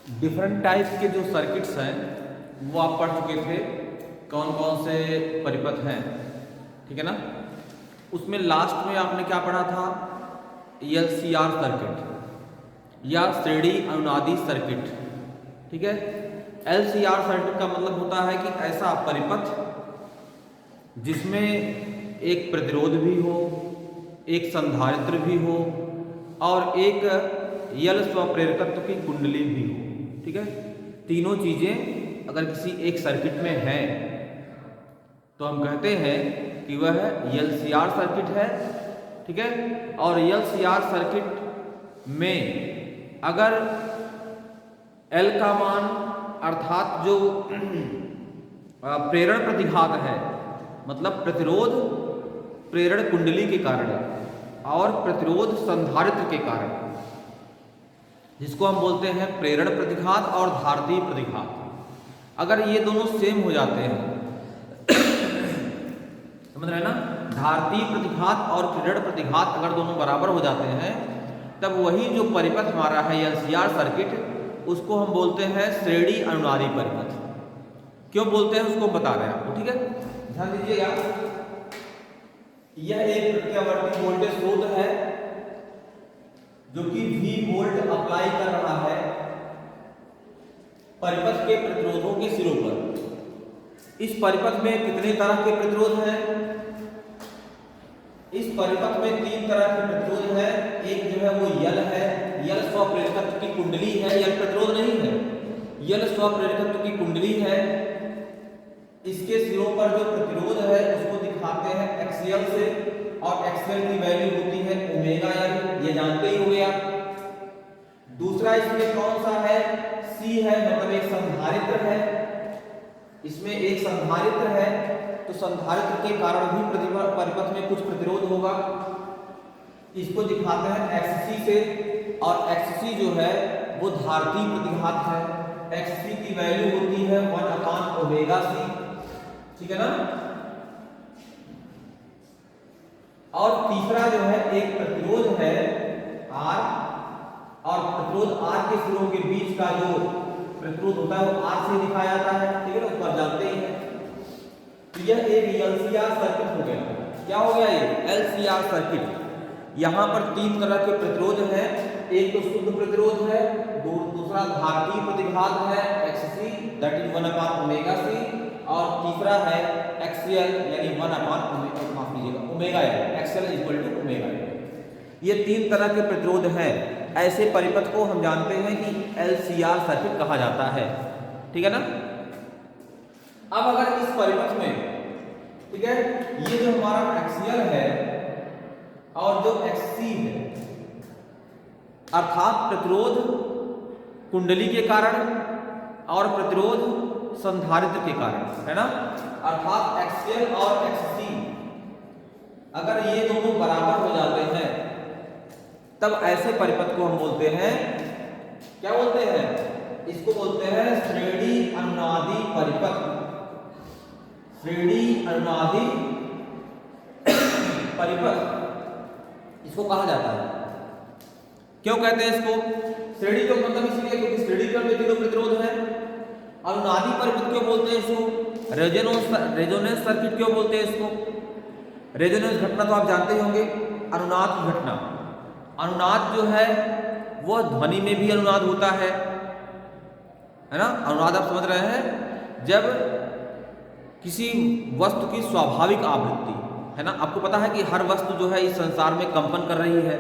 Different type के जो circuits हैं वो आप पढ़ चुके थे, कौन कौन से परिपथ हैं, ठीक है ना। उसमें लास्ट में आपने क्या पढ़ा था, LCR सर्किट या श्रेणी अनुनादी सर्किट, ठीक है। LCR सर्किट का मतलब होता है कि ऐसा परिपथ जिसमें एक प्रतिरोध भी हो, एक संधारित्र भी हो और एक यल स्वप्रेरकत्व की कुंडली भी हो, ठीक है। तीनों चीजें अगर किसी एक सर्किट में हैं तो हम कहते हैं कि वह LCR सर्किट है, ठीक है। और LCR सर्किट में अगर L का मान अर्थात जो प्रेरण प्रतिघात है, मतलब प्रतिरोध प्रेरण कुंडली के कारण और प्रतिरोध संधारित्र के कारण, जिसको हम बोलते हैं प्रेरण प्रतिघात और धारतीय प्रतिघात, अगर ये दोनों सेम हो जाते हैं समझ रहे हैं ना, धारतीय प्रतिघात और प्रेरण प्रतिघात अगर दोनों बराबर हो जाते हैं तब वही जो परिपथ हमारा है LCR सर्किट, उसको हम बोलते हैं श्रेणी अनुनादी परिपथ। क्यों बोलते हैं उसको बता रहे हैं आपको, ठीक है। ध्यान दीजिएगा, यह एक प्रत्यावर्ती वोल्टेज स्रोत है जो कि V वोल्ट अप्लाई कर रहा है परिपथ के प्रतिरोधों के सिरों पर। इस परिपथ में कितने तरह के प्रतिरोध हैं? इस परिपथ में 3 तरह के प्रतिरोध हैं। एक जो है वो यल है, यल स्वप्रेरकत्व की कुंडली है, यल प्रतिरोध नहीं है, यल स्वप्रेरकत्व की कुंडली है। इसके सिरों पर जो प्रतिरोध है उसको दिखाते हैं एक्सियल से, और एक्सियल की वैल्यू होती है ओमेगा एल, ये जानते ही होंगे आप। दूसरा इसमें कौन सा है, C है, मतलब एक संधारित्र है। इसमें एक संधारित्र है तो संधारित्र के कारण भी परिपथ में कुछ प्रतिरोध होगा, इसको दिखाते हैं XC से, और XC जो है वो धारतीय प्रतिघात है। XC की वैल्यू होती है 1/ओमेगा C, ठीक है ना। और तीसरा जो है एक प्रतिरोध है R, और प्रतिरोध R के सिरों के बीच का जो प्रतिरोध होता है वो R से दिखाया जाता है, ठीक है ना, ऊपर जानते ही हैं। तो यह एक LCR सर्किट हो गया। क्या हो गया ये LCR सर्किट। यहाँ पर 3 तरह के प्रतिरोध हैं, एक तो शुद्ध प्रतिरोध है, दूसरा धारतीय प्रतिघात है XC दैट इज 1/ओमेगा C, और तीसरा है एक्सियल यानी 1/ओमेगा L, XL equal to omega L. ये 3 तरह के प्रतिरोध हैं। ऐसे परिपथ को हम जानते हैं कि LCR सर्किट कहा जाता है, ठीक है ना। अब अगर इस परिपथ में, ठीक है, ये जो हमारा एक्सियल है और जो XC है, अर्थात प्रतिरोध कुंडली के कारण और प्रतिरोध संधारित्र के कारण, है ना, अर्थात एक्सियल और XC, अगर ये दोनों बराबर हो जाते हैं तब ऐसे परिपथ को हम बोलते हैं, क्या बोलते हैं, इसको बोलते हैं श्रेणी अनुनादी परिपथ। श्रेणी अनुनादी परिपथ इसको कहा जाता है। क्यों कहते हैं इसको श्रेणी? तो मतलब इसलिए क्योंकि श्रेणी क्रम में तीनों प्रतिरोध है। अनुनादी परिपथ क्यों बोलते हैं इसको? रेजोनेंस सर्किट क्यों बोलते हैं इसको? रेजोनेंस घटना तो आप जानते ही होंगे, अनुनाद की घटना। अनुनाद जो है वह ध्वनि में भी अनुनाद होता है ना। अनुनाद आप समझ रहे हैं, जब किसी वस्तु की स्वाभाविक आवृत्ति, है ना, आपको पता है कि हर वस्तु जो है इस संसार में कंपन कर रही है।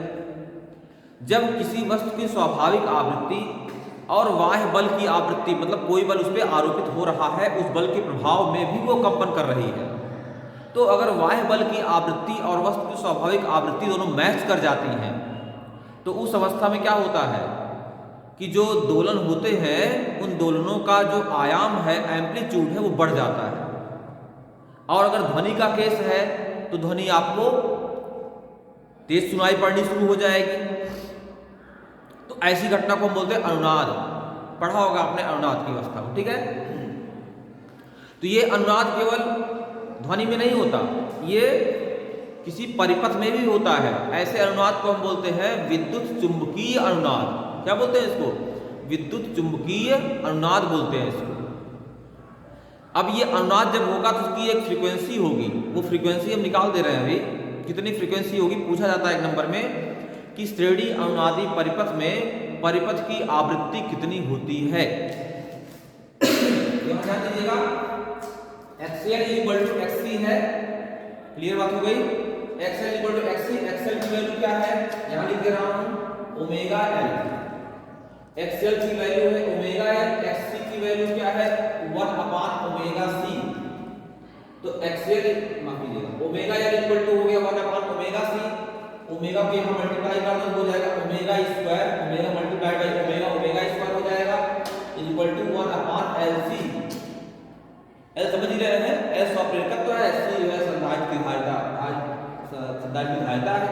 जब किसी वस्तु की स्वाभाविक आवृत्ति और बाह्य बल की आवृत्ति, मतलब कोई बल उस पर आरोपित हो रहा है, उस बल के प्रभाव में भी वो कंपन कर रही है, तो अगर बाह्य बल की आवृत्ति और वस्तु की स्वाभाविक आवृत्ति दोनों मैच कर जाती हैं तो उस अवस्था में क्या होता है कि जो दोलन होते हैं उन दोलनों का जो आयाम है, एम्पलीट्यूड है, वो बढ़ जाता है। और अगर ध्वनि का केस है तो ध्वनि आपको तेज सुनाई पड़नी शुरू हो जाएगी। तो ऐसी घटना को हम बोलते हैं अनुनाद। पढ़ा होगा आपने अनुनाद की अवस्था को, ठीक है। तो ये अनुनाद केवल ध्वनि में नहीं होता, ये किसी परिपथ में भी होता है। ऐसे अनुनाद को हम बोलते हैं विद्युत चुंबकीय अनुनाद। क्या बोलते हैं इसको? विद्युत चुंबकीय अनुनाद बोलते हैं इसको। अब ये अनुनाद जब होगा तो उसकी एक फ्रीक्वेंसी होगी, वो फ्रीक्वेंसी हम निकाल दे रहे हैं अभी, कितनी फ्रीक्वेंसी होगी पूछा जाता है एक नंबर में कि श्रेणी अनुनादी परिपथ में परिपथ की आवृत्ति कितनी होती है। ध्यान दीजिएगा, XL इक्वल टू XC है, क्लियर बात हो गई। XL equal to XC, XL की वैल्यू क्या है यहां लिख दे रहा हूं ओमेगा L। XL की वैल्यू है ओमेगा L, XC की वैल्यू क्या है 1 अपान ओमेगा C। तो XL माफ कीजिएगा ओमेगा L इक्वल टू हो गया 1 अपान ओमेगा C, ओमेगा को यहां मल्टीप्लाई कर दो हो जाएगा omega square, omega multiply by omega, omega square हो जाएगा equal to 1 upon LC। L समझ ही रहे हैं, L स्वप्रेरकत्व है, C जो है संधारित्र की धारिता, संधारित्र की धारिता है।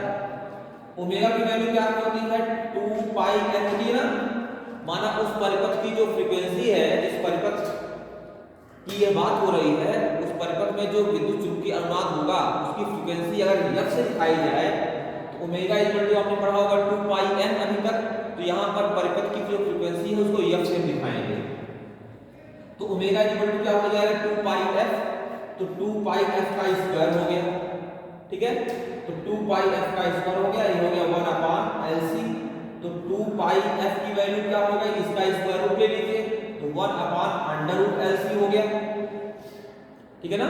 ओमेगा की वैल्यू क्या होती है 2 पाई f होती है ना, माना उस परिपथ की जो फ्रीक्वेंसी है, जिस परिपथ की ये बात हो रही है, उस परिपथ में जो विद्युत चुंबकीय अनुनाद होगा उसकी फ्रीक्वेंसी अगर f से दिखाई जाए तो ओमेगा इक्वल टू आपने पढ़ा होगा 2 पाई n अभी तक, तो यहाँ पर परिपथ की जो फ्रीक्वेंसी है उसको f से दिखाएंगे। तो ओमेगा इक्वल टू क्या हो जाएगा 2 पाई f, तो 2 पाई f का स्क्वायर हो गया, ठीक है। तो 2 पाई f का स्क्वायर हो गया, ये हो गया 1 अपान LC। तो 2 पाई f की वैल्यू क्या हो गई, इसका स्क्वायर रूट ले लीजिए, तो 1 अपान अंडर रूट LC हो गया, ठीक है ना।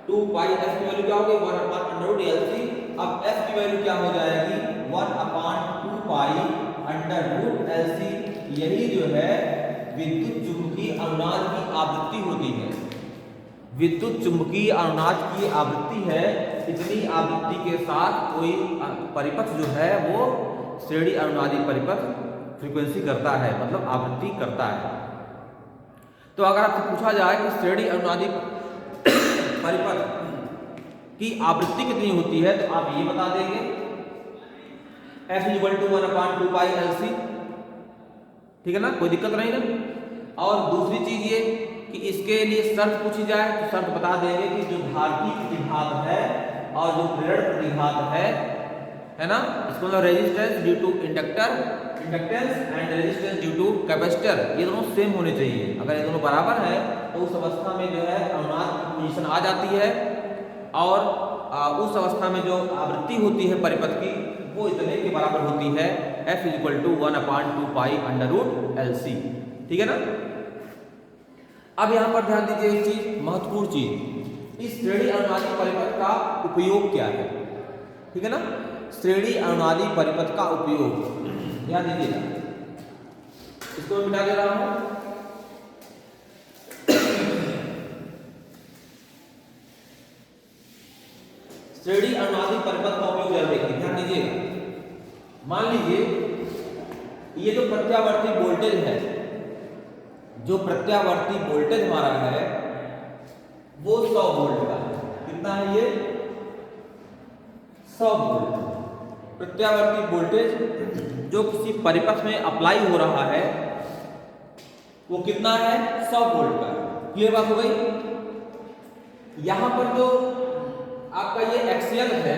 2 पाई f की वैल्यू क्या हो गई 1 अपान अंडर रूट LC। अब f की वैल्यू क्या हो जाएगी 1 upon 2 pi under root LC। यही जो है विद्युत चुंबकीय अनुनाद की आवृत्ति होती है। विद्युत चुंबकीय अनुनाद की आवृत्ति है, इतनी आवृत्ति के साथ कोई परिपथ जो है वो श्रेणी अनुनादी परिपथ फ्रीक्वेंसी करता है, मतलब आवृत्ति करता है। तो अगर आपसे पूछा जाए कि श्रेणी अनुनादी परिपथ की आवृत्ति कितनी होती है तो आप ये बता देंगे F equal to 1 upon 2 pi LC, ठीक है ना, कोई दिक्कत नहीं ना। और दूसरी चीज ये कि इसके लिए शर्त पूछी जाए तो शर्त बता देंगे कि जो धारकी प्रतिघात है और जो प्रेरण प्रतिघात है ना, इसको मतलब resistance due to inductor, inductance and resistance due to capacitor, ये दोनों सेम होने चाहिए। अगर ये दोनों बराबर है तो उस अवस्था में जो है अनुनाद की पोजीशन आ जाती है, और उस अवस्था में जो आवृत्ति होती है परिपथ की वो इतने के बराबर होती है F equal to 1 upon 2 pi under root LC, ठीक है ना। अब यहाँ पर ध्यान दीजिए एक चीज, महत्वपूर्ण चीज, इस श्रेणी अनुनादी परिपथ का उपयोग क्या है, ठीक है ना। श्रेणी अनुनादी परिपथ का उपयोग ध्यान दीजिएगा, इसको मैं मिटा दे रहा हूं। श्रेणी अनुनादी परिपथ का उपयोग जरूर देखिए, ध्यान दीजिएगा। मान लीजिए ये जो प्रत्यावर्ती वोल्टेज है, जो प्रत्यावर्ती वोल्टेज हमारा है वो 100 वोल्ट का है। कितना है ये 100 वोल्ट। प्रत्यावर्ती वोल्टेज जो किसी परिपथ में अप्लाई हो रहा है वो कितना है 100 वोल्ट का। क्लियर बात हो गई। यहां पर जो आपका ये एक्सियल है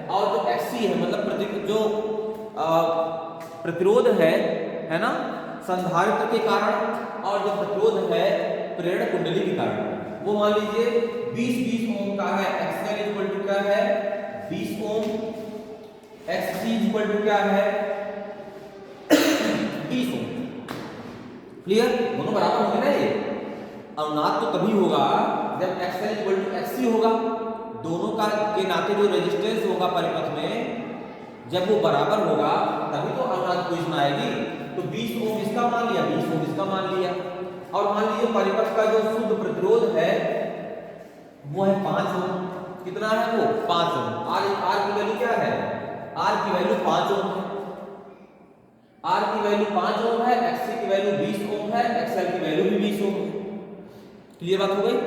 और जो एक्सी है, मतलब जो प्रतिरोध है ना संधारित्र के कारण, और जो प्रतिरोध है प्रेरण कुंडली के कारण, वो मान लीजिए 20 ओम का है। एक्सियल इक्वल टू क्या है 20 ओम, एक्सी इक्वल टू क्या है 20 ओम। क्लियर, दोनों बराबर होंगे ना। ये अनुनाद तो तभी होगा जब एक्सियल इक्वल टू एक्सी होगा। दोनों का के नाते जो रेजिस्टेंस होगा परिपथ में जब वो बराबर होगा तभी तो अनुनाद पोजीशन आएगी। तो 20 ओम इसका मान लिया, 20 ओम इसका मान लिया, और मान लीजिए परिपथ का जो शुद्ध प्रतिरोध है वो है 5 ओम। कितना है वो 5 ओम। आर की वैल्यू क्या है, आर की वैल्यू 5 ओम है। आर की वैल्यू 5 ओम है, एक्सी की वैल्यू 20 ओम है, एक्सएल की वैल्यू भी 20 ओम है। क्लियर बात हो गई।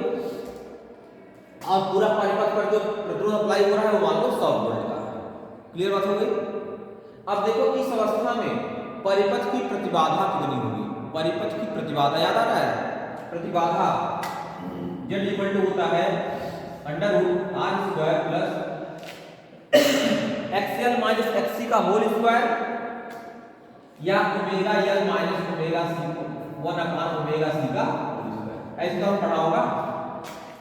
और पूरा परिपथ पर जो प्रतिरोध अप्लाई हो रहा है वो मान लो 100 वोल्ट का है। क्लियर बात हो गई। अब देखो इस अवस्था में परिपथ की प्रतिबाधा कितनी होगी। परिपथ की प्रतिबाधा याद आ रहा है, प्रतिबाधा Z इक्वल टू होता है under root R square plus XL minus XC का होल स्क्वायर। या omega L minus omega C 1 omega C का होल स्क्वायर। ऐसे तो हम पढ़ा होगा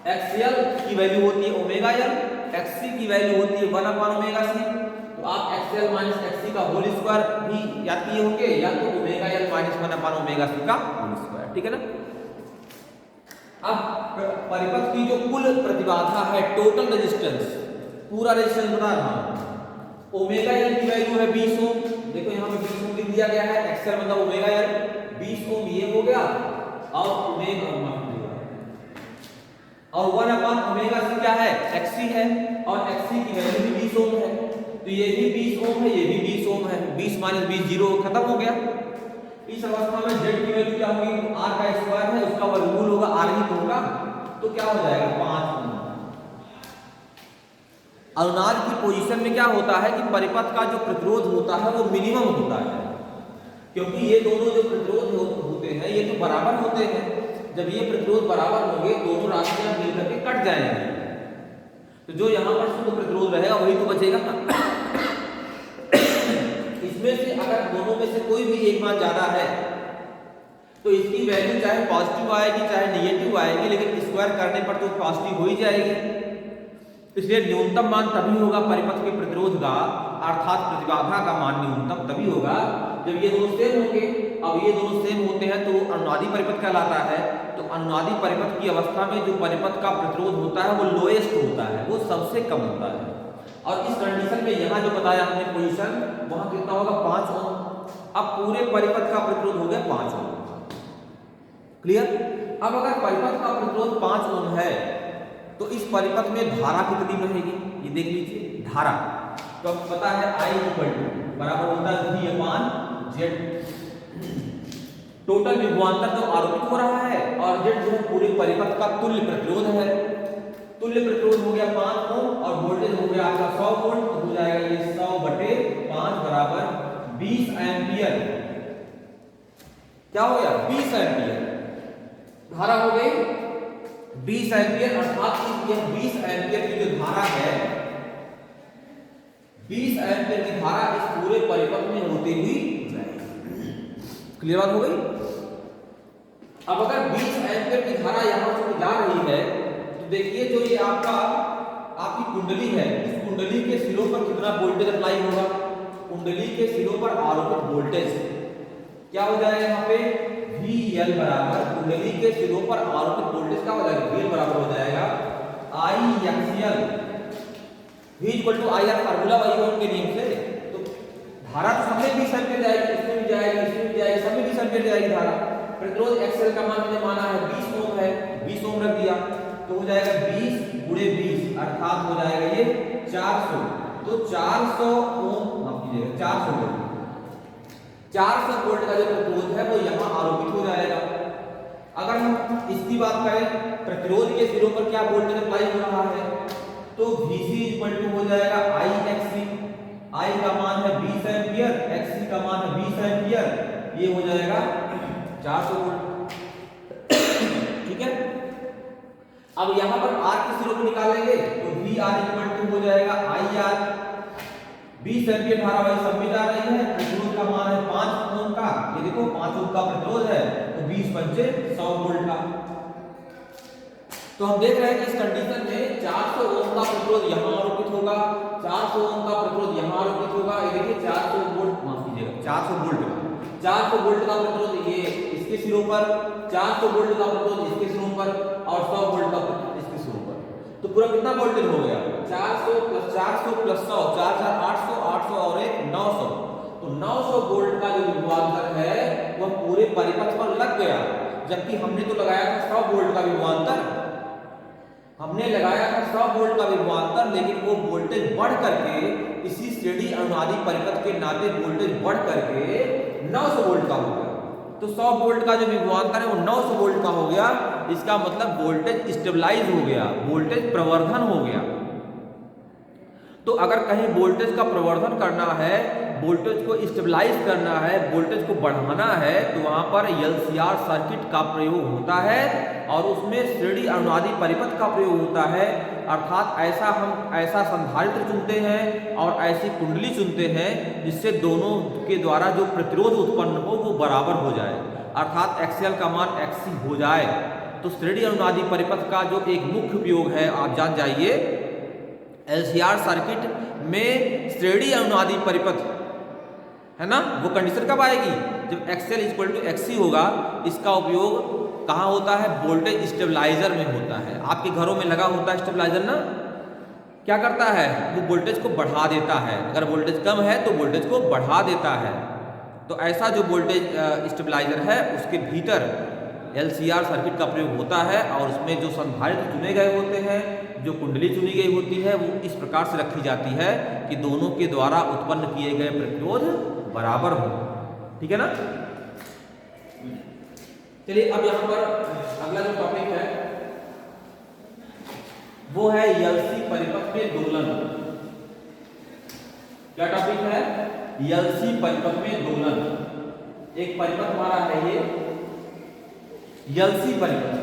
एक्सएल की वैल्यू होती है ओमेगा एल, एक्ससी की वैल्यू होती है 1 ओमेगा सी। तो आप एक्सएल माइनस एक्ससी का होल स्क्वायर भी या किए होंगे या तो omega L minus 1 omega C का होल स्क्वायर, ठीक है ना। अब परिपथ की जो कुल प्रतिबाधा है, टोटल रेजिस्टेंस, पूरा रेजिस्टेंस बता रहा हूं। ओमेगा एल की वैल्यू है 20 ओम, देखो यहां पे 20 ओम लिख दिया गया है। एक्सएल मतलब ओमेगा एल 20 ओम ये हो गया, और ओमेगा और 1 ओमेगा सी क्या है, एक्ससी है, और एक्ससी की वैल्यू भी 20 ओम है। तो ये भी 20 ओम है, ये भी 20 ओम है। 20 माइनस 20 जीरो, खत्म हो गया। इस अवस्था में Z की वैल्यू क्या होगी, R का स्क्वायर है, उसका वर्गमूल होगा R ही तो होगा, तो क्या हो जाएगा 5 ओम। अनुनाद की पोजीशन में क्या होता है कि परिपथ का जो प्रतिरोध होता है वो मिनिमम होता है, क्योंकि ये दोनों जो प्रतिरोध होते हैं ये तो बराबर होते हैं। जब ये प्रतिरोध बराबर होंगे, दोनों राशियां मिलकर के कट जाएंगे, तो जो यहाँ पर शुद्ध प्रतिरोध रहेगा वही तो बचेगा। इसमें से अगर दोनों में से कोई भी एक मान ज्यादा है तो इसकी वैल्यू चाहे पॉजिटिव आएगी चाहे नेगेटिव आएगी, लेकिन स्क्वायर करने पर तो पॉजिटिव हो ही जाएगी। इसलिए न्यूनतम मान तभी होगा परिपथ के प्रतिरोध का, अर्थात प्रतिबाधा का मान न्यूनतम तभी होगा जब ये दोनों सेम होंगे। अब ये दोनों सेम होते हैं तो अनुनादी परिपथ कहलाता है। तो अनुनादी परिपथ की अवस्था में जो परिपथ का प्रतिरोध होता है वो लोएस्ट होता है, वो सबसे कम होता है। और इस कंडीशन में यहाँ जो बताया हमने पोजीशन, वहां कितना होगा 5 ओम। अब पूरे परिपथ का प्रतिरोध हो गया 5 ओम, क्लियर। अब अगर परिपथ का प्रतिरोध 5 ओम है तो इस परिपथ में धारा कितनी बहेगी, ये देख लीजिए धारा। तो अब पता है I बराबर होता है V/Z, टोटल विभवांतर जो आरोपित हो रहा है, और Z जो है पूरे परिपथ का तुल्य प्रतिरोध है। तुल्य प्रतिरोध हो गया 5 ओम और वोल्टेज हो गया आपका 100 वोल्ट, तो हो जाएगा ये 100/5 बराबर 20 एम्पियर। क्या हो गया 20 एम्पियर धारा हो गई 20 एम्पियर, अर्थात यह 20 एम्पियर की जो धारा है, 20 एम्पियर की धारा इस पूरे परिपथ में होती हुई जाएगी। क्लियर बात हो गई। अब अगर 20 एम्पियर की धारा यहां से जा रही है तो देखिए जो ये आपकी कुंडली है, इस कुंडली के सिरों पर कितना वोल्टेज अप्लाई होगा, कुंडली के सिरों पर आरोपित वोल्टेज क्या हो जाएगा यहाँ पे VL बराबर, कुंडली के सिरों पर आरोपित वोल्टेज क्या हो जाएगा VL बराबर हो जाएगा IXL। V = IR फार्मूला वही ओम के नियम से। तो धारा तो सबसे 20 एम्पीयर जाएगी, इसमें भी जाएगी, इसमें भी जाएगी, सब में 20 एम्पीयर जाएगी धारा। प्रतिरोध XL का मान मैंने माना है 20 ओम है, 20 ओम रख दिया तो हो जाएगा 20 × 20 अर्थात हो जाएगा ये 400। तो 400 ओम, माफ कीजिएगा 400 वोल्ट, 400 वोल्ट का जो प्रतिरोध है वो यहाँ आरोपित हो जाएगा। अगर हम इसकी बात करें प्रतिरोध के सिरों पर क्या वोल्टेज अप्लाई हो रहा है, तो VC = हो जाएगा IXC। I का मान है 20 एम्पियर, XC का मान है 20 एम्पियर, ये हो जाएगा 400 वोल्ट, ठीक है। अब यहाँ पर R के सिरों को निकालेंगे तो VR = हो जाएगा IR। 20 एम्पियर धारा वही सब में जा रही है, प्रतिरोध का मान है 5 ओम का, ये देखो 5 ओम का प्रतिरोध है, तो 20 पंचे 100 वोल्ट का। तो हम देख रहे हैं कि इस कंडीशन में 400 ओम का प्रतिरोध यहाँ आरोपित होगा, 400 ओम का प्रतिरोध यहाँ आरोपित होगा। ये देखिए 400 वोल्ट, माफ कीजिएगा 400 वोल्ट, 400 वोल्ट का प्रतिरोध ये इसके सिरों पर, 400 वोल्ट का प्रतिरोध इसके सिरों पर, और 100 वोल्ट का प्रतिरोध इसके सिरों पर। तो पूरा कितना वोल्टेज हो गया 400 + 400 + 100, 4 4 800, 800 और 1 900। तो 900 वोल्ट का जो विभवांतर है वह पूरे परिपथ पर लग गया, जबकि हमने तो लगाया था 100 वोल्ट का विभवांतर, हमने लगाया था 100 वोल्ट का विभवांतर, लेकिन वो वोल्टेज बढ़ करके इसी श्रेणी अनुनादी परिपथ के नाते वोल्टेज बढ़ करके 900 वोल्ट का हो गया। तो 100 वोल्ट का जो विभवांतर है वो 900 वोल्ट का हो गया। इसका मतलब वोल्टेज स्टेबलाइज हो गया, वोल्टेज प्रवर्धन हो गया। तो अगर कहीं वोल्टेज का प्रवर्धन करना है, वोल्टेज को स्टेबलाइज करना है, वोल्टेज को बढ़ाना है, तो वहां पर LCR सर्किट का प्रयोग होता है और उसमें श्रेणी अनुनादी परिपथ का प्रयोग होता है। अर्थात ऐसा संधारित्र चुनते हैं और ऐसी कुंडली चुनते हैं जिससे दोनों के द्वारा जो प्रतिरोध उत्पन्न हो वो बराबर हो जाए, अर्थात एक्सएल का मान एक्ससी हो जाए। तो श्रेणी अनुनादी परिपथ का जो एक मुख्य उपयोग है आप जान जाइए, एलसीआर सर्किट में श्रेणी अनुनादी परिपथ है ना, वो कंडीशन कब आएगी जब एक्सएल इक्वल टू एक्ससी होगा। इसका उपयोग कहाँ होता है, वोल्टेज स्टेबलाइजर में होता है। आपके घरों में लगा होता है स्टेबलाइजर ना, क्या करता है वो वोल्टेज को बढ़ा देता है, अगर वोल्टेज कम है तो वोल्टेज को बढ़ा देता है। तो ऐसा जो वोल्टेज स्टेबलाइजर है उसके भीतर एलसीआर सर्किट का प्रयोग होता है और उसमें जो संधारित्र चुने गए होते हैं, जो कुंडली चुनी गई होती है वो इस प्रकार से रखी जाती है कि दोनों के द्वारा उत्पन्न किए गए प्रतिरोध बराबर हो। ठीक है ना। चलिए अब यहाँ पर अगला जो टॉपिक है वो है एलसी परिपथ में दोलन। क्या टॉपिक है, एलसी परिपथ में दोलन। एक परिपथ हमारा है ये एलसी परिपथ।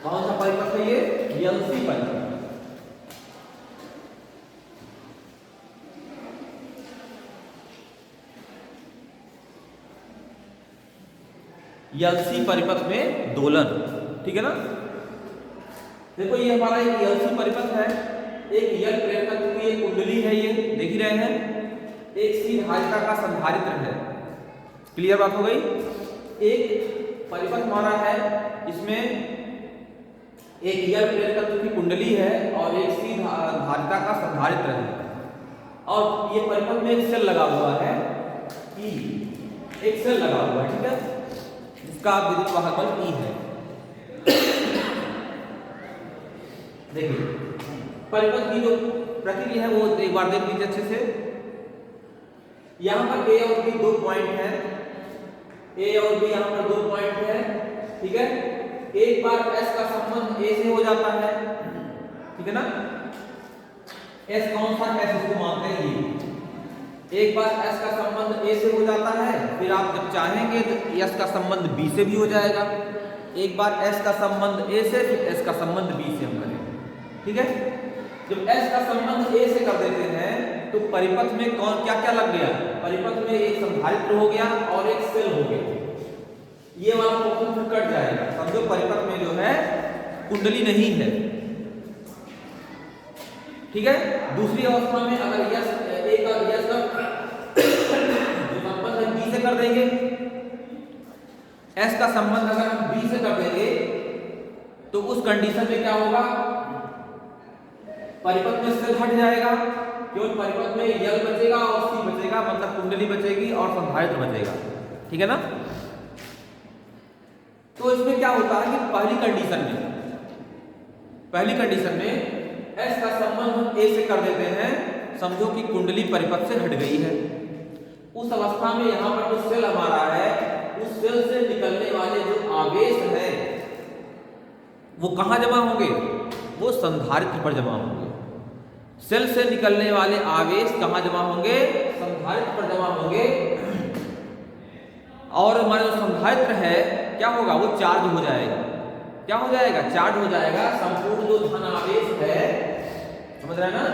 कौन सा परिपथ है ये, एलसी परिपथ। एलसी परिपथ में दोलन। ठीक है ना। देखो ये हमारा एक एलसी परिपथ है, एक एल प्रेरक तत्व की कुंडली है, ये देख ही रहे हैं, एक सी धारिता का संधारित्र है। क्लियर बात हो गई। एक परिपथ हमारा है, इसमें एक एल प्रेरक तत्व की कुंडली है और एक सी धारिता का संधारित्र है, और ये परिपथ में एक सेल लगा हुआ है, एक सेल लगा हुआ है। ठीक है, इसका विद्युत वाहक बल E है। देखिए परिपथ की जो प्रकृति है वो एक बार देख लीजिए अच्छे से। यहाँ पर A और B 2 पॉइंट है, A और B यहाँ पर 2 पॉइंट है। ठीक है, एक बार S का संबंध A से हो जाता है। ठीक है ना। S कौन सा S इसको मानते हैं ये, एक बार S का संबंध A से हो जाता है, फिर आप जब चाहेंगे तो S का संबंध B से भी हो जाएगा। एक बार S का संबंध A से, फिर S का संबंध B से हम करेंगे। ठीक है, जब S का संबंध A से कर देते हैं तो परिपथ में कौन क्या क्या लग गया, परिपथ में एक संधारित्र हो गया और एक सेल हो गया। ये वाला पोर्शन फिर कट जाएगा। समझो परिपथ में जो है कुंडली नहीं है। ठीक है, दूसरी अवस्था में अगर यस एक यस का जो संबंध है B से कर देंगे, S का संबंध अगर हम B से कर देंगे तो उस कंडीशन में क्या होगा, परिपथ में सेल हट जाएगा, केवल परिपथ में L बचेगा और C बचेगा, मतलब कुंडली बचेगी और संधारित्र बचेगा। ठीक है ना। तो इसमें क्या होता है कि पहली कंडीशन में S का संबंध हम A से कर देते हैं, समझो कि कुंडली परिपथ से हट गई है। उस अवस्था में यहाँ पर जो सेल हमारा है, उस सेल से निकलने वाले जो आवेश है वो कहाँ जमा होंगे, वो संधारित्र पर जमा होंगे। सेल से निकलने वाले आवेश कहाँ जमा होंगे, संधारित्र पर जमा होंगे। और हमारा जो संधारित्र है क्या होगा, वो चार्ज हो जाएगा। क्या हो जाएगा, चार्ज हो जाएगा। संपूर्ण जो धन आवेश है, समझ रहे हैं ना,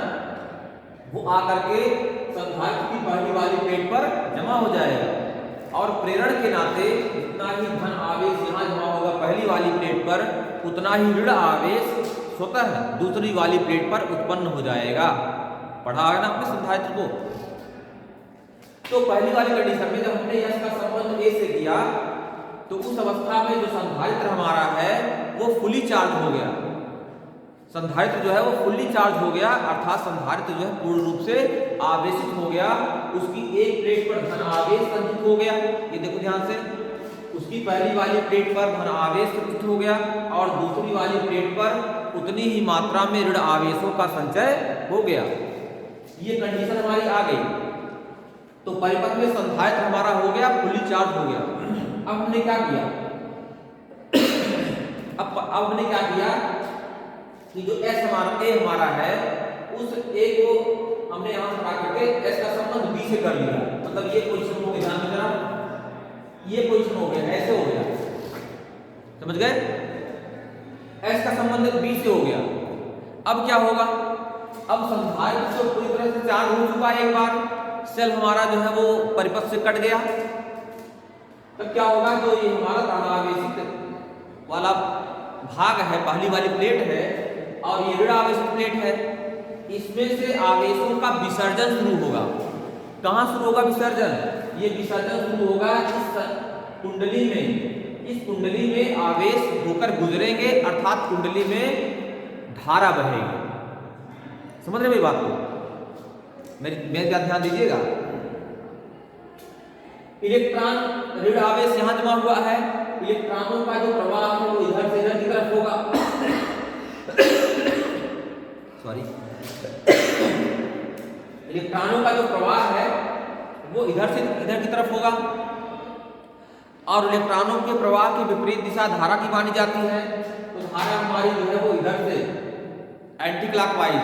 वो आकर के संधारित्र की पहली वाली प्लेट पर जमा हो जाएगा। और प्रेरण के नाते जितना ही धन आवेश यहाँ जमा होगा पहली वाली प्लेट पर, उतना ही ऋण आवेश स्वतः दूसरी वाली प्लेट पर उत्पन्न हो जाएगा। पढ़ा है ना अपने संधारित्र को। तो पहली वाली कंडीशन में जब हमने S का संबंध A से किया तो उस अवस्था में जो संधारित्र हमारा है वो फुली चार्ज हो गया। संधारित्र जो है वो फुल्ली चार्ज हो गया, अर्थात संधारित्र जो है पूर्ण रूप से आवेशित हो गया। उसकी एक प्लेट पर धन आवेश संचित हो गया, ये देखो ध्यान से, उसकी पहली वाली प्लेट पर धन आवेश संचित हो गया और दूसरी वाली प्लेट पर उतनी ही मात्रा में ऋण आवेशों का संचय हो गया। ये कंडीशन हमारी आ गई। तो परिपथ में संधारित्र हमारा हो गया, फुल्ली चार्ज हो गया। अब हमने क्या किया, अब हमने क्या किया कि जो S हमारा A हमारा है, उस A को हमने यहां हटा करके S का संबंध B से कर लिया। मतलब ये पोजीशन हो गया, ध्यान में जरा, ये पोजीशन हो गया, ऐसे हो गया, समझ गए। S का संबंध B से हो गया। अब क्या होगा, अब संधारित्र तो पूरी तरह से चार्ज हो चुका है, एक बार सेल हमारा जो है वो परिपथ से कट गया। तब क्या होगा, जो ये हमारा धनावेशित वाला भाग है, पहली वाली प्लेट है और ये ऋण आवेशित प्लेट है, इसमें से आवेशों का विसर्जन शुरू होगा। कहां शुरू होगा विसर्जन, ये विसर्जन शुरू होगा इस कुंडली में। इस कुंडली में आवेश होकर गुजरेंगे, अर्थात कुंडली में धारा बहेगी। समझ रहे मेरी बात को, मेरे ध्यान दीजिएगा। इलेक्ट्रॉन ऋण आवेश यहां जमा हुआ है, इलेक्ट्रॉनों का जो प्रवाह है वो इधर से इधर की तरफ होगा। सॉरी, इलेक्ट्रॉनों का जो प्रवाह है वो इधर से इधर की तरफ होगा और इलेक्ट्रॉनों के प्रवाह की विपरीत दिशा धारा की मानी जाती है। तो धारा हमारी जो है वो इधर से एंटी क्लॉकवाइज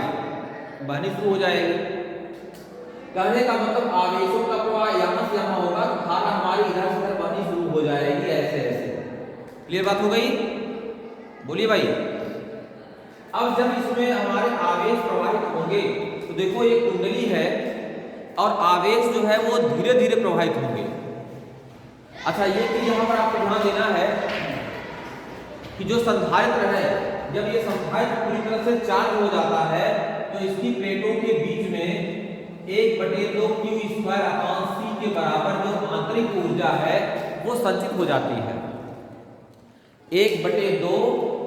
बहनी शुरू हो जाएगी। कहने का मतलब आवेशों का प्रवाह यहां से यहां होगा, तो धारा हमारी इधर से इधर बहनी शुरू हो जाएगी, ऐसे ऐसे। क्लियर बात हो गई, बोलिए भाई। अब जब इसमें हमारे आवेश प्रवाहित होंगे तो देखो ये कुंडली है और आवेश जो है वो धीरे धीरे प्रवाहित होंगे। अच्छा, ये चीज यहाँ पर आपको ध्यान देना है कि जो संधारित्र है, जब ये संधारित्र पूरी तरह से चार्ज हो जाता है तो इसकी प्लेटों के बीच में 1/2 Q² के बराबर जो आंतरिक ऊर्जा है वो संचित हो जाती है। 1/2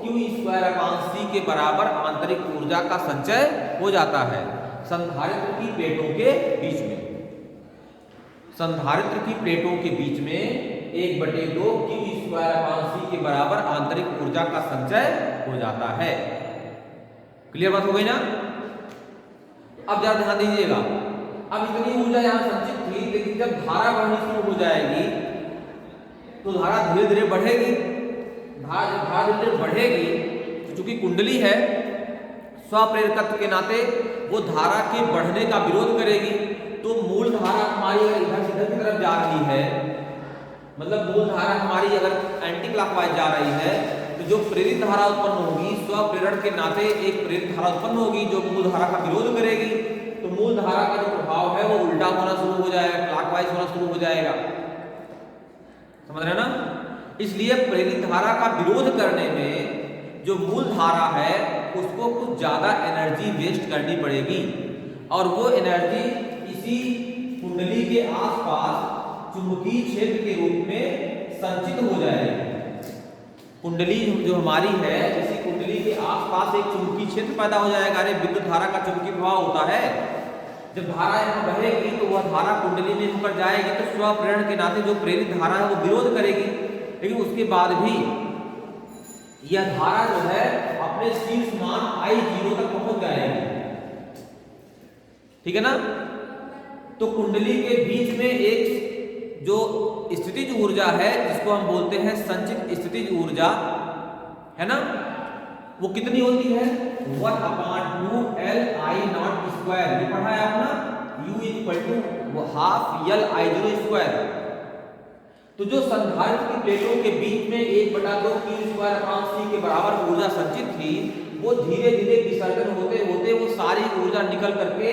Q² के बराबर आंतरिक ऊर्जा का संचय हो जाता है संधारित्र की प्लेटों के बीच में। संधारित्र की प्लेटों के बीच में 1/2 Q² के बराबर आंतरिक ऊर्जा का संचय हो जाता है। क्लियर बात हो गई ना। अब जरा ध्यान दीजिएगा, अब इतनी ऊर्जा यहाँ संचित थी, लेकिन जब धारा बढ़नी शुरू हो जाएगी तो धारा धीरे धीरे बढ़ेगी। धारा धीरे धीरे बढ़ेगी तो चूंकि कुंडली है, स्वप्रेरकत्व के नाते वो धारा के बढ़ने का विरोध करेगी। तो मूल धारा हमारी अगर इधर से इधर की तरफ जा रही है, मतलब मूल धारा हमारी अगर एंटी क्लॉकवाइज जा रही है, तो जो प्रेरित धारा उत्पन्न होगी, स्वप्रेरण के नाते एक प्रेरित धारा उत्पन्न होगी जो मूल धारा का विरोध करेगी। तो मूल धारा का जो प्रभाव है वो उल्टा होना शुरू हो जाएगा, क्लॉकवाइज होना शुरू हो जाएगा। समझ रहे ना। इसलिए प्रेरित धारा का विरोध करने में जो मूल धारा है उसको कुछ ज्यादा एनर्जी वेस्ट करनी पड़ेगी और वो एनर्जी इसी कुंडली के आसपास चुंबकीय क्षेत्र के रूप में संचित हो जाएगी। कुंडली जो हमारी है, इसी कुंडली के आसपास एक चुंबकीय क्षेत्र पैदा हो जाएगा। अरे विद्युत धारा का चुंबकीय प्रभाव होता है, जब धारा यहाँ बहेगी तो वह धारा कुंडली में होकर जाएगी, तो स्वप्रेरण के नाते जो प्रेरित धारा है वो विरोध करेगी। लेकिन उसके बाद भी यह धारा जो है अपने शीर्ष मान I0 तक पहुंच जाएगी। ठीक है ना। तो कुंडली के बीच में एक जो स्थितिज ऊर्जा है जिसको हम बोलते हैं संचित स्थितिज ऊर्जा है ना, वो कितनी होती है 1/2 LI0²। ये पढ़ा है आपने, U ½ LI0²। तो जो संधारित्र की प्लेटों के बीच में 1/2 Q² के बराबर ऊर्जा संचित थी, वो धीरे धीरे विसर्जन होते होते वो सारी ऊर्जा निकल करके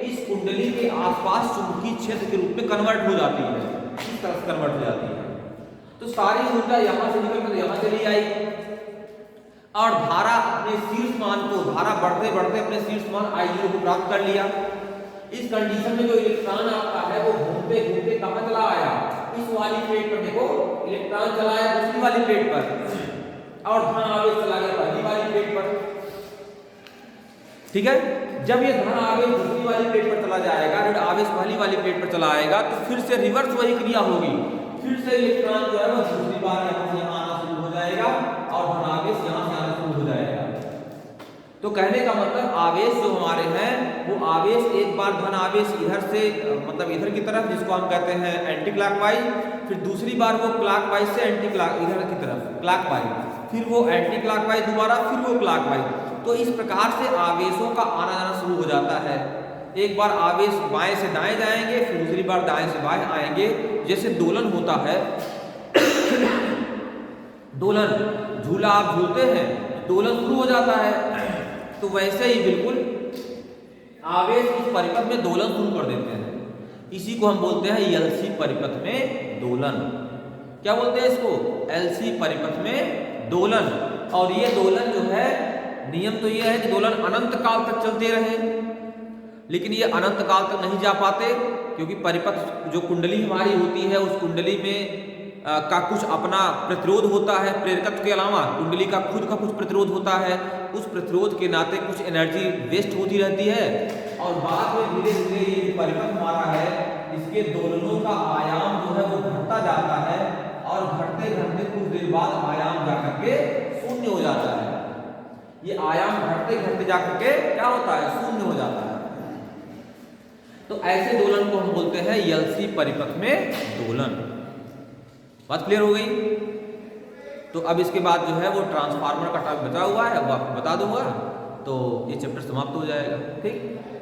इस कुंडली के आसपास चुंबकीय क्षेत्र के रूप में कन्वर्ट हो जाती है। इस तरह से कन्वर्ट हो जाती है। तो सारी ऊर्जा यहाँ से निकल कर यहाँ चली आई और धारा अपने शीर्ष मान को, धारा बढ़ते बढ़ते अपने शीर्ष मान I0 को प्राप्त कर लिया। इस कंडीशन में जो इलेक्ट्रॉन आपका है वो घूमते घूमते कहां चला आया, इस वाली प्लेट पर। देखो इलेक्ट्रॉन चला आया दूसरी वाली प्लेट पर और धन आवेश चला गया पहली वाली प्लेट पर। ठीक है। जब ये धन आवेश दूसरी वाली प्लेट पर चला जाएगा, ऋण आवेश पहली वाली प्लेट पर चला आएगा, तो फिर से रिवर्स वही क्रिया होगी। फिर से इलेक्ट्रॉन जो है वो दूसरी बार यहाँ से यहाँ आना शुरू हो जाएगा और धन आवेश यहाँ से आना शुरू हो जाएगा। तो कहने का मतलब आवेश जो हमारे हैं वो आवेश एक बार धन आवेश इधर से मतलब इधर की तरफ, जिसको हम कहते हैं एंटी क्लॉकवाइज, फिर दूसरी बार वो क्लॉकवाइज से एंटी क्लॉक इधर की तरफ क्लॉकवाइज, फिर वो एंटी क्लॉकवाइज दोबारा, फिर वो क्लॉकवाइज। तो इस प्रकार से आवेशों का आना जाना शुरू हो जाता है। एक बार आवेश बाएं से दाएं जाएंगे, फिर दूसरी बार दाएं से बाएं आएंगे, जैसे दोलन होता है। दोलन, झूला आप झूलते हैं, दोलन शुरू हो जाता है, तो वैसे ही बिल्कुल आवेश इस परिपथ में दोलन शुरू कर देते हैं। इसी को हम बोलते हैं एलसी परिपथ में दोलन। क्या बोलते हैं इसको? एलसी परिपथ में दोलन। और ये दोलन जो है, नियम तो ये है कि दोलन अनंत काल तक चलते रहे, लेकिन ये अनंत काल तक नहीं जा पाते, क्योंकि परिपथ जो कुंडली हमारी होती है, उस कुंडली में का कुछ अपना प्रतिरोध होता है। प्रेरकत्व के अलावा कुंडली का खुद का कुछ प्रतिरोध होता है। उस प्रतिरोध के नाते कुछ एनर्जी वेस्ट होती रहती है, और बाद में धीरे धीरे ये परिपथ हमारा है, इसके दोलनों का आयाम जो है वो घटता जाता है, और घटते घटते कुछ देर बाद आयाम जाकर के शून्य हो जाता है। ये आयाम घटते घटते जाकर के क्या होता है? शून्य हो जाता है। तो ऐसे दोलन को हम बोलते हैं एलसी परिपथ में दोलन। बात क्लियर हो गई? तो अब इसके बाद जो है वो ट्रांसफार्मर का टॉपिक बचा हुआ है, अब आपको बता दूंगा, तो ये चैप्टर समाप्त हो जाएगा। ठीक।